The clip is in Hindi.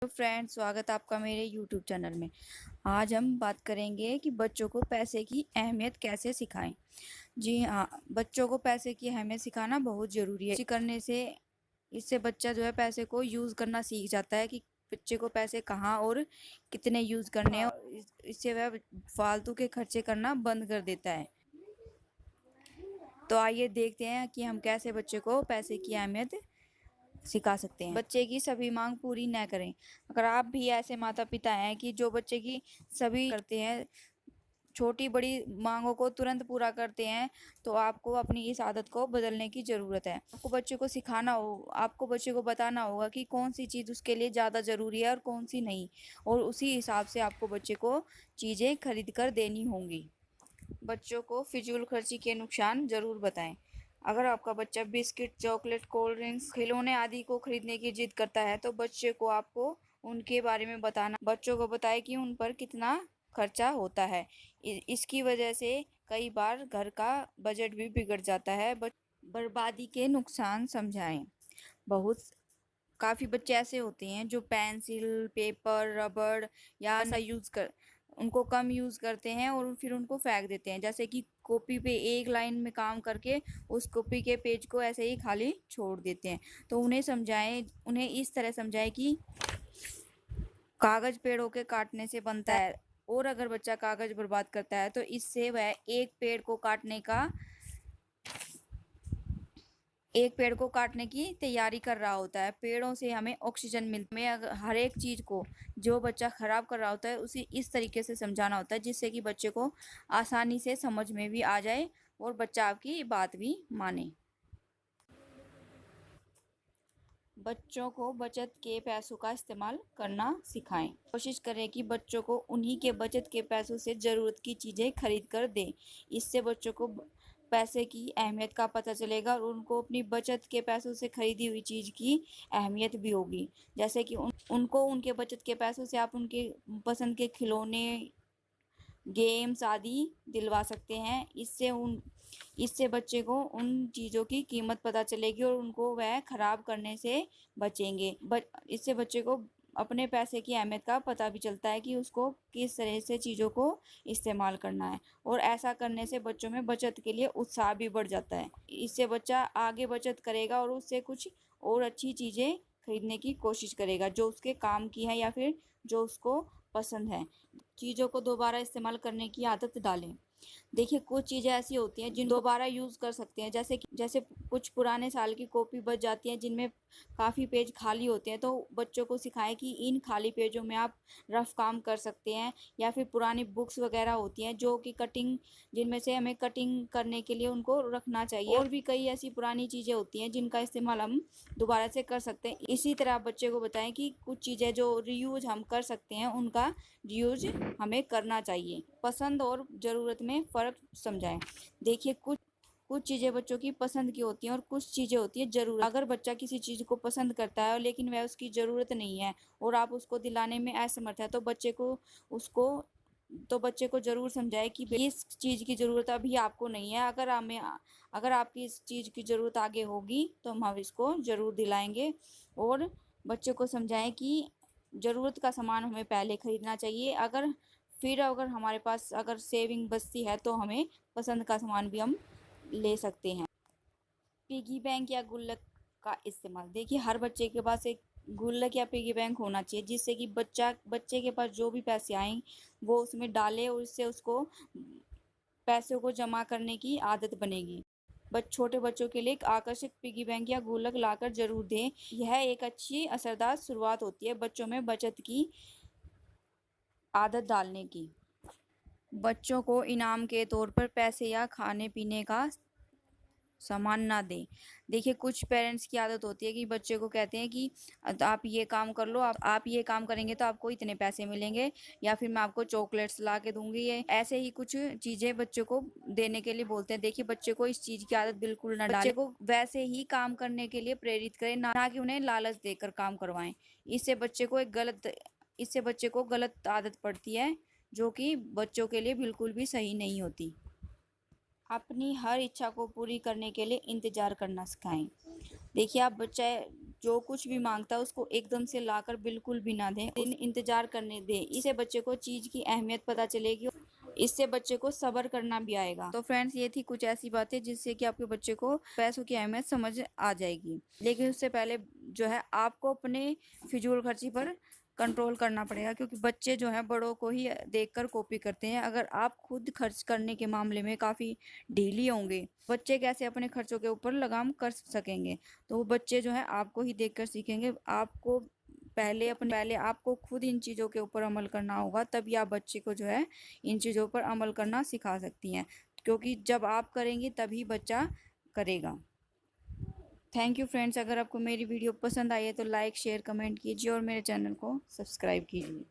तो फ्रेंड्स, स्वागत है आपका मेरे यूट्यूब चैनल में। आज हम बात करेंगे कि बच्चों को पैसे की अहमियत कैसे सिखाएं। जी हाँ, बच्चों को पैसे की अहमियत सिखाना बहुत ज़रूरी है। इसी करने से इससे बच्चा जो है पैसे को यूज़ करना सीख जाता है कि बच्चे को पैसे कहाँ और कितने यूज़ करने हैं, और इससे वह फालतू के खर्चे करना बंद कर देता है। तो आइए देखते हैं कि हम कैसे बच्चे को पैसे की अहमियत सिखा सकते हैं। बच्चे की सभी मांग पूरी न करें। अगर आप भी ऐसे माता पिता हैं कि जो बच्चे की सभी करते हैं, छोटी बड़ी मांगों को तुरंत पूरा करते हैं, तो आपको अपनी इस आदत को बदलने की ज़रूरत है। आपको बच्चे को बताना होगा कि कौन सी चीज़ उसके लिए ज़्यादा ज़रूरी है और कौन सी नहीं, और उसी हिसाब से आपको बच्चे को चीज़ें खरीद कर देनी होंगी। बच्चों को फिजूल खर्ची के नुकसान ज़रूर बताएं। अगर आपका बच्चा बिस्किट, चॉकलेट, कोल्ड ड्रिंक्स, खिलौने आदि को खरीदने की जिद करता है, तो बच्चे को आपको उनके बारे में बताना। बच्चों को बताएं कि उन पर कितना खर्चा होता है। इसकी वजह से कई बार घर का बजट भी बिगड़ जाता है। बर्बादी के नुकसान समझाएं। बहुत काफ़ी बच्चे ऐसे होते हैं जो पेंसिल, पेपर, रबड़ या ऐसा यूज़ कर उनको कम यूज़ करते हैं और फिर उनको फेंक देते हैं। जैसे कि कॉपी पे एक लाइन में काम करके उस कॉपी के पेज को ऐसे ही खाली छोड़ देते हैं। तो उन्हें इस तरह समझाएं कि कागज़ पेड़ों के काटने से बनता है, और अगर बच्चा कागज़ बर्बाद करता है तो इससे वह एक पेड़ को काटने की तैयारी कर रहा होता है। पेड़ों से हमें ऑक्सीजन मिलती है। अगर हर एक चीज़ को जो बच्चा खराब कर रहा होता है उसे इस तरीके से समझाना होता है जिससे कि बच्चे को आसानी से समझ में भी आ जाए और बच्चा आपकी बात भी माने। बच्चों को बचत के पैसों का इस्तेमाल करना सिखाएं। कोशिश करें कि बच्चों को उन्हीं के बचत के पैसों से ज़रूरत की चीज़ें खरीद कर दें। इससे बच्चों को पैसे की अहमियत का पता चलेगा और उनको अपनी बचत के पैसों से खरीदी हुई चीज़ की अहमियत भी होगी। जैसे कि उनको उनके बचत के पैसों से आप उनके पसंद के खिलौने, गेम्स आदि दिलवा सकते हैं। इससे बच्चे को उन चीज़ों की कीमत पता चलेगी और उनको वह खराब करने से बचेंगे। इससे बच्चे को अपने पैसे की अहमियत का पता भी चलता है कि उसको किस तरह से चीज़ों को इस्तेमाल करना है, और ऐसा करने से बच्चों में बचत के लिए उत्साह भी बढ़ जाता है। इससे बच्चा आगे बचत करेगा और उससे कुछ और अच्छी चीज़ें खरीदने की कोशिश करेगा जो उसके काम की है या फिर जो उसको पसंद है। चीज़ों को दोबारा इस्तेमाल करने की आदत डालें। देखिए, कुछ चीज़ें ऐसी होती हैं जिनको दोबारा यूज़ कर सकते हैं। जैसे कुछ पुराने साल की कॉपी बच जाती हैं जिनमें काफ़ी पेज खाली होते हैं, तो बच्चों को सिखाएं कि इन खाली पेजों में आप रफ काम कर सकते हैं। या फिर पुरानी बुक्स वगैरह होती हैं जो कि जिनमें से हमें कटिंग करने के लिए उनको रखना चाहिए। और भी कई ऐसी पुरानी चीज़ें होती हैं जिनका इस्तेमाल हम दोबारा से कर सकते हैं। इसी तरह आप बच्चे को बताएं कि कुछ चीज़ें जो रीयूज हम कर सकते हैं उनका रीयूज हमें करना चाहिए। पसंद और ज़रूरत में फ़र्क समझाएं। देखिए, कुछ चीज़ें बच्चों की पसंद की होती हैं और कुछ चीज़ें होती हैं ज़रूरत। अगर बच्चा किसी चीज़ को पसंद करता है लेकिन वह उसकी ज़रूरत नहीं है और आप उसको दिलाने में असमर्थ है, तो बच्चे को ज़रूर समझाएं कि इस चीज़ की ज़रूरत अभी आपको नहीं है। अगर आपकी इस चीज़ की ज़रूरत आगे होगी तो हम इसको ज़रूर दिलाएंगे। और बच्चे को समझाएं कि ज़रूरत का सामान हमें पहले खरीदना चाहिए। अगर हमारे पास अगर सेविंग बचती है तो हमें पसंद का सामान भी हम ले सकते हैं। पिगी बैंक या गुल्लक का इस्तेमाल। देखिए, हर बच्चे के पास एक गुल्लक या पिगी बैंक होना चाहिए जिससे कि बच्चे के पास जो भी पैसे आए वो उसमें डाले और इससे उसको पैसों को जमा करने की आदत बनेगी। छोटे बच्चों के लिए एक आकर्षक पिगी बैंक या गुल्लक लाकर जरूर दें। यह एक अच्छी असरदार शुरुआत होती है बच्चों में बचत की आदत डालने की। बच्चों को इनाम के तौर पर पैसे या खाने पीने का सामान ना दें। देखिए, कुछ पेरेंट्स की आदत होती है कि बच्चे को कहते हैं कि आप ये काम कर लो, आप ये काम करेंगे तो आपको इतने पैसे मिलेंगे, या फिर मैं आपको चॉकलेट्स ला के दूंगी। ये ऐसे ही कुछ चीज़ें बच्चों को देने के लिए बोलते हैं। देखिए, बच्चे को इस चीज़ की आदत बिल्कुल ना डालें। बच्चे को वैसे ही काम करने के लिए प्रेरित करें, ना कि उन्हें लालच देकर काम करवाएं। इससे बच्चे को गलत आदत पड़ती है जो कि बच्चों के लिए बिल्कुल भी सही नहीं होती। अपनी हर इच्छा को पूरी करने के लिए इंतज़ार करना सिखाएं। देखिए, आप बच्चा जो कुछ भी मांगता है उसको एकदम से लाकर बिल्कुल भी ना दें, दिन इंतजार करने दें। इससे बच्चे को चीज की अहमियत पता चलेगी, इससे बच्चे को सब्र करना भी आएगा। तो फ्रेंड्स, ये थी कुछ ऐसी बातें जिससे कि आपके बच्चे को पैसों की अहमियत समझ आ जाएगी। लेकिन उससे पहले जो है आपको अपने फिजूल खर्ची पर कंट्रोल करना पड़ेगा, क्योंकि बच्चे जो हैं बड़ों को ही देखकर कॉपी करते हैं। अगर आप खुद खर्च करने के मामले में काफ़ी ढीली होंगे, बच्चे कैसे अपने खर्चों के ऊपर लगाम कर सकेंगे? तो वो बच्चे जो है आपको ही देखकर सीखेंगे। आपको पहले आपको खुद इन चीज़ों के ऊपर अमल करना होगा, तभी आप बच्चे को जो है इन चीज़ों पर अमल करना सिखा सकती हैं, क्योंकि जब आप करेंगी तभी बच्चा करेगा। थैंक यू फ्रेंड्स, अगर आपको मेरी वीडियो पसंद आई है तो लाइक शेयर कमेंट कीजिए और मेरे चैनल को सब्सक्राइब कीजिए।